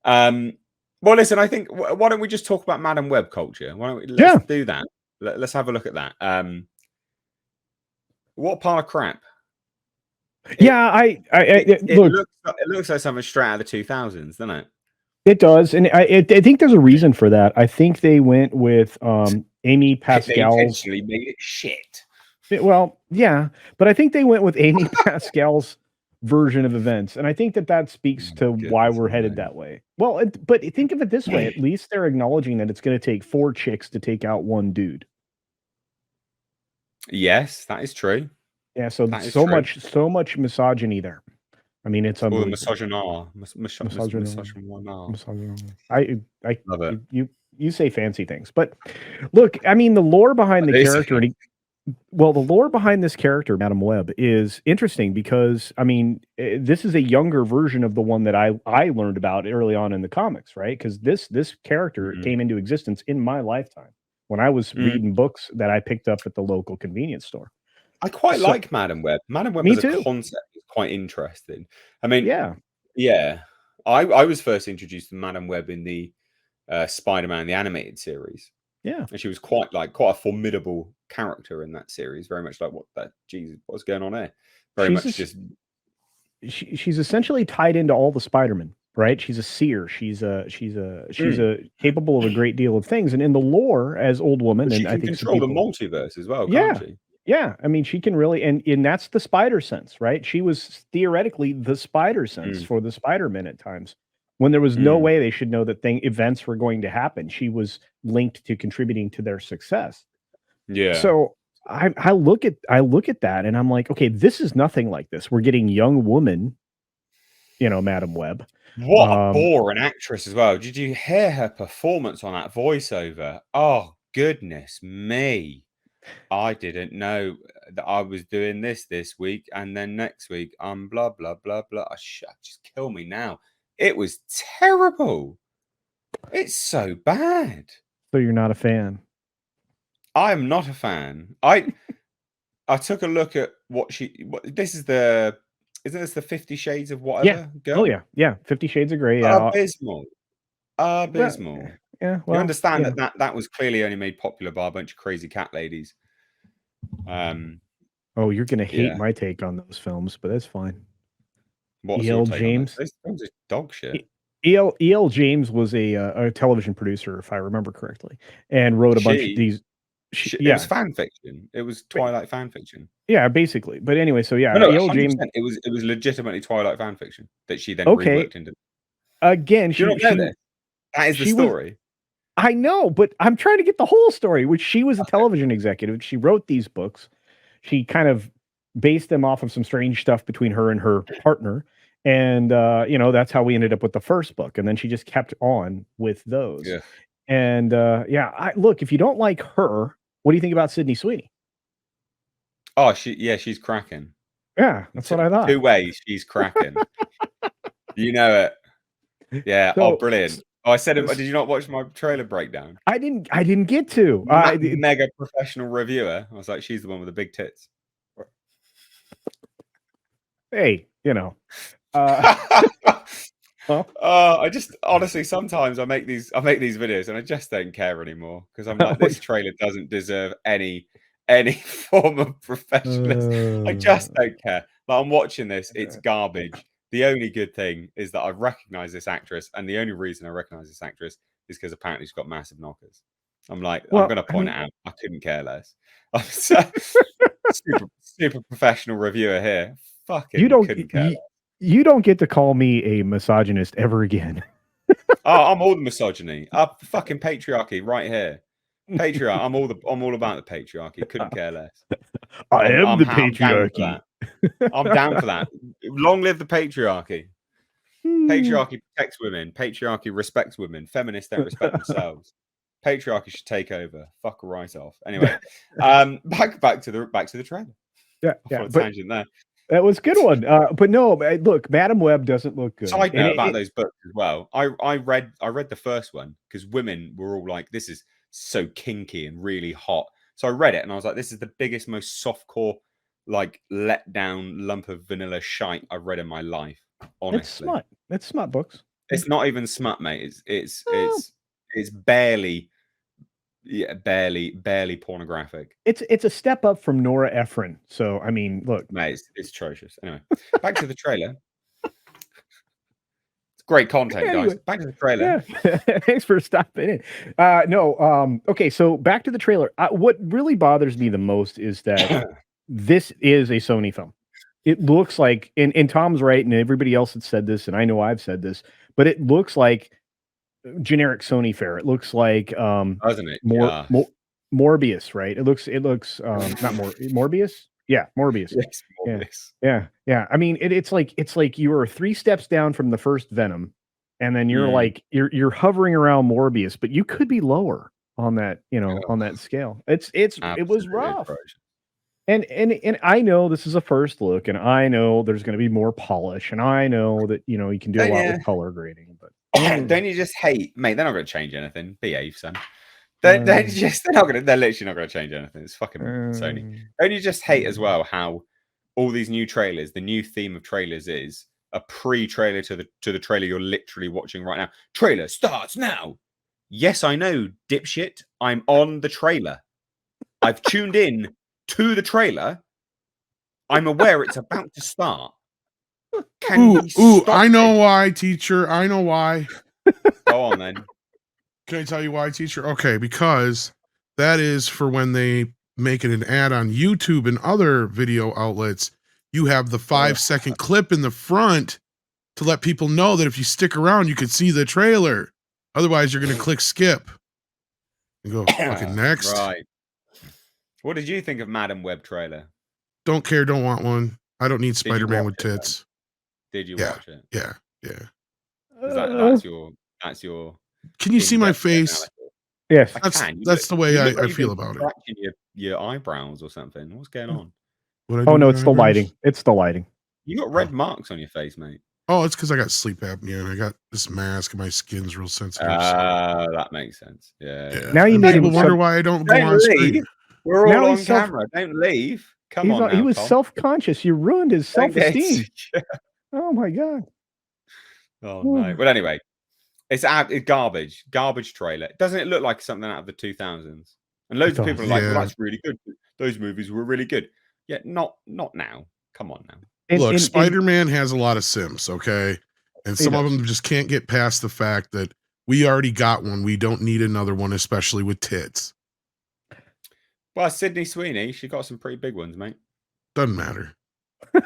Um, well, listen, I think why don't we just talk about Madam Web culture? Why don't we let's Yeah. do that? Let's have a look at that. What pile of crap? Yeah, It look, looks like something straight out of the 2000s, doesn't it? it does, and I think there's a reason for that. I think they went with Amy They Pascal's. intentionally made it shit. Well, yeah, but I think they went with Amy Pascal's version of events, and I think that speaks Oh, to why goodness we're headed me. that way. Well, but think of it this way: at least they're acknowledging that it's going to take 4 chicks to take out 1 dude. Yes, that is true. Yeah, so That is so true. much misogyny there. I mean, it's Or the unbelievable. misogynar. Misogyny. Misogynar. Misogyny. I Love it. you say fancy things, but look, I mean, the lore behind the It is. character, well, the lore behind this character, Madam Web, is interesting because I mean, this is a younger version of the one that I learned about early on in the comics, right? Because this character Mm. came into existence in my lifetime when I was reading books that I picked up at the local convenience store. I quite So, like Madam Web. Madam Web me as a too. concept is quite interesting. I mean, Yeah, yeah, I was first introduced to Madam Web in the Spider-Man the animated series, yeah. and she was quite a formidable character in that series. Very much like Jesus, what's going on here? Very She's much just she's essentially tied into all the Spider-Man, right? She's a seer. She's a capable of a great deal of things. And in the lore, as Old Woman, But she and I can think some control the people, multiverse as well, can't yeah, she? yeah. I mean, she can really, and that's the Spider Sense, right? She was theoretically the Spider Sense Mm, for the Spider-Man at times. When there was no mm. way they should know that events were going to happen, she was linked to contributing to their success. Yeah. So I look at that and I'm like, okay, this is nothing like this. We're getting young woman, Madam Web. What a boring actress as well. Did you hear her performance on that voiceover? Oh, goodness me. I didn't know that I was doing this week, and then next week I'm blah blah blah blah. Just kill me now. It was terrible. It's so bad. So you're not a fan. I am not a fan. I took a look at this is the isn't this the 50 Shades of Yeah. whatever Oh girl? yeah. Yeah. 50 Shades of Grey. Yeah. Abysmal. Well, Abysmal. yeah. You Well, understand that was clearly only made popular by a bunch of crazy cat ladies. Oh, you're gonna hate Yeah. my take on those films, but that's fine. What's your E.L. take on this? James. Those films are dog shit. E.L. James was a television producer, if I remember correctly, and wrote a bunch of these. It was Yeah. fan fiction. It was Twilight fan fiction. Yeah, basically. But anyway, so yeah, No, E.L. James. 100%. It was legitimately Twilight fan fiction that she then Okay. reworked into. Again, Do you not know this? That is the story. I know, but I'm trying to get the whole story, which she was a television executive. She wrote these books. She kind of based them off of some strange stuff between her and her partner. And, that's how we ended up with the first book. And then she just kept on with those. Yeah. And, look, if you don't like her, what do you think about Sydney Sweeney? Oh, she's cracking. Yeah, that's what I thought. 2 ways she's cracking. You know it. Yeah. So, brilliant. Oh, I said it. Did you not watch my trailer breakdown? I didn't get to. Mega professional reviewer. I was like, she's the one with the big tits. Hey, I just honestly sometimes I make these videos and I just don't care anymore because I'm like, this trailer doesn't deserve any form of professionalism. I just don't care. Like, I'm watching this, it's garbage. The only good thing is that I recognize this actress, and the only reason I recognize this actress is because apparently she's got massive knockers. I'm like, I'm gonna point it out. I couldn't care less. I'm so super professional reviewer here. Fucking couldn't care less. You don't get to call me a misogynist ever again. Oh, I'm all the misogyny. Fucking patriarchy right here. Patriarchy. I'm all about the patriarchy. Couldn't care less. I am the patriarchy. I'm down for that. Long live the patriarchy. Patriarchy protects women. Patriarchy respects women. Feminists don't respect themselves. Patriarchy should take over. Fuck right off. Anyway, back to the trailer. Yeah, tangent there. That was a good one. But no, look, Madam Web doesn't look good. Side note about those books as well. I read the first one because women were all like, "This is so kinky and really hot." So I read it and I was like, "This is the biggest, most softcore, like let down lump of vanilla shite I've read in my life." Honestly, it's smart books. It's not even smut, mate. Well, It's barely, barely pornographic. it's a step up from Nora Ephron. So I mean, look, Mate, it's atrocious. Anyway, back to the trailer. It's great content, guys. Anyway. Back to the trailer. Yeah. Thanks for stopping in. No, okay, so back to the trailer. What really bothers me the most is that this is a Sony film. It looks like, and Tom's right, and everybody else had said this, and I know I've said this, but it looks like generic Sony fare. It looks like Doesn't it? Morbius, right? It looks not Morbius. Yeah, Morbius. Yes, Yeah. Morbius. Yeah. I mean, it's like you are 3 steps down from the first Venom, and then you're like you're hovering around Morbius, but you could be lower on that, on that scale. It was Absolutely rough. atrocious. And I know this is a first look, and I know there's going to be more polish, and I know that you can do a lot with color grading, but don't you just hate, mate? They're not going to change anything. Behave, son. They're literally not going to change anything. It's fucking Sony. Don't you just hate as well how all these new trailers, the new theme of trailers is a pre-trailer to the trailer you're literally watching right now. Trailer starts now. Yes, I know, dipshit. I'm on the trailer. I've tuned in to the trailer. I'm aware it's about to start. I know why, teacher. I know why. Go on then. Can I tell you why, teacher? Okay, because that is for when they make it an ad on YouTube and other video outlets. You have the 5-second clip in the front to let people know that if you stick around, you could see the trailer. Otherwise, you're going to click skip and go fucking next. Right. What did you think of Madam Web trailer? Don't care, don't want one. I don't need Spider-Man with tits. Did you watch it? Yeah. That's your. Can you see my face? Yes, that's the way I feel about it. Your eyebrows or something. What's going on? Oh no, it's the lighting. It's the lighting. You got red marks on your face, mate. Oh, it's because I got sleep apnea and I got this mask and my skin's real sensitive. That makes sense. Yeah. Now you made him wonder why I don't go on screen. We're all on camera. Don't leave. Come on. He was self-conscious. You ruined his self-esteem. Oh my god. Oh no. But anyway, it's garbage trailer. Doesn't it look like something out of the 2000s? And loads of people are like, well, that's really good. Those movies were really good. Yeah, not now. Come on now. Look, Spider-Man has a lot of Sims, okay? And some of them just can't get past the fact that we already got one. We don't need another one, especially with tits. Well, Sydney Sweeney, she got some pretty big ones, mate. Doesn't matter.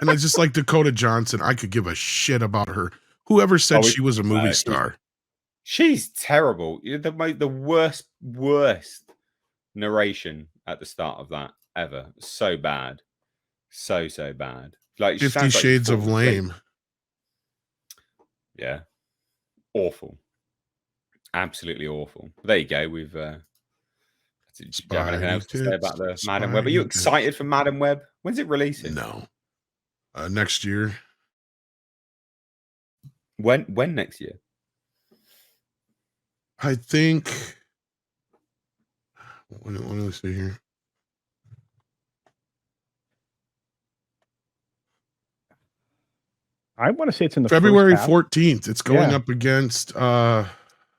And I just like Dakota Johnson. I could give a shit about her. Whoever said she was a movie star. She's terrible. The worst narration at the start of that ever. So bad. So bad. Like 50 Shades of Lame. Yeah. Awful. Absolutely awful. There you go. We've do you have anything else to say about the Madam Web? Are you excited for Madam Web? When's it releasing? No. Next year. When next year? I think. When do we see here? I want to say it's in the February 14th. It's going up against.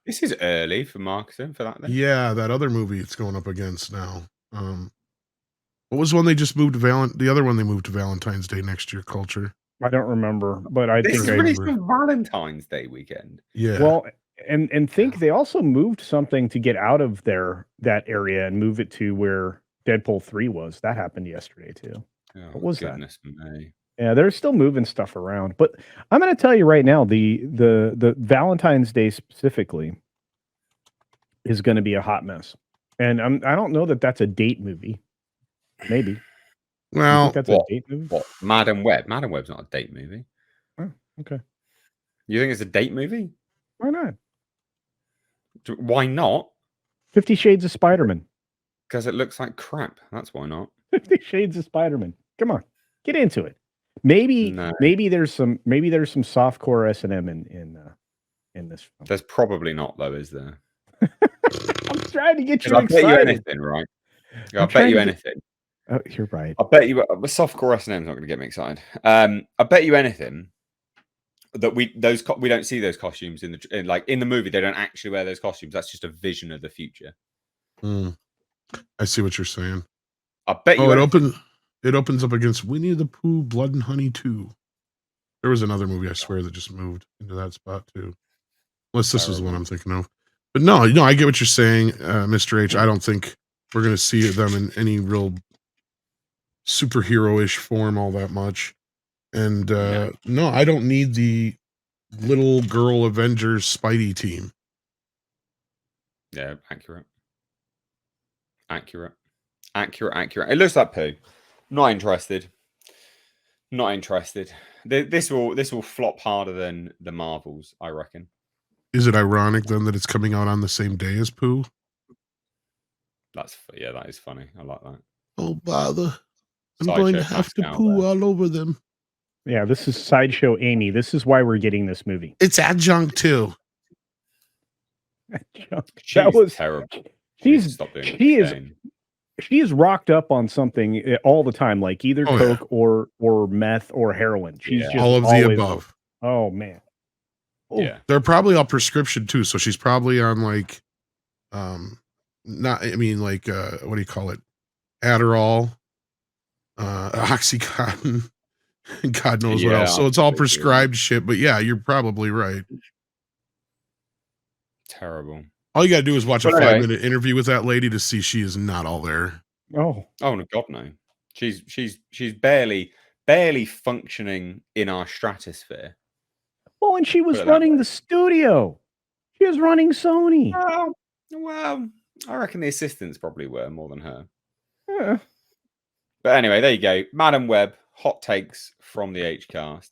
This is early for marketing for that. Then. Yeah, that other movie it's going up against now. What was one they just moved to the other one they moved to Valentine's Day next year? Culture. I don't remember, but I think it's released on Valentine's Day weekend. Yeah. Well, and think they also moved something to get out of that area and move it to where Deadpool 3 was. That happened yesterday too. Oh, what was that? Me. Yeah, they're still moving stuff around. But I'm going to tell you right now, the Valentine's Day specifically is going to be a hot mess. And I don't know that that's a date movie. Maybe. Well, that's a date movie. What? Madam Web. Madam Web's not a date movie. Oh, okay. You think it's a date movie? Why not? Why not? 50 Shades of Spider-Man. Because it looks like crap. That's why not. 50 Shades of Spider-Man. Come on, get into it. Maybe there's some softcore S&M in this film. There's probably not though, is there? I'm trying to get you excited. I'll bet you anything, right? I'll bet you anything. Oh, you're right. I bet you softcore S&M is not going to get me excited. I bet you anything. that we don't see those costumes in the movie. They don't actually wear those costumes. That's just a vision of the future. I see what you're saying. I bet you. It opens up against Winnie the Pooh, Blood and Honey 2. There was another movie, I swear, that just moved into that spot too. Unless this is the one I'm thinking of. But no, I get what you're saying, Mr. H. I don't think we're going to see them in any real superhero-ish form all that much. And no, I don't need the little girl Avengers Spidey team. Yeah, accurate. It looks like poo. Not interested. This will flop harder than the Marvels, I reckon. Is it ironic then that it's coming out on the same day as Pooh? That is funny. I like that. Oh bother! I'm going to have to poo all over them. Yeah, this is Sideshow Amy. This is why we're getting this movie. It's adjunct too. That was terrible. She is rocked up on something all the time, like either coke or meth or heroin. She's just all of the above. Oh man. Oh. Yeah, they're probably all prescription too. So she's probably on like, what do you call it? Adderall, Oxycontin, and God knows what else. So it's all prescribed shit. But yeah, you're probably right. Terrible. All you gotta do is watch a 5-minute interview with that lady to see she is not all there. Oh no, God no. She's barely functioning in our stratosphere. Well, and she was running the studio. She was running Sony. Well, I reckon the assistants probably were more than her. Yeah. But anyway, there you go. Madam Web, hot takes from the H-Cast.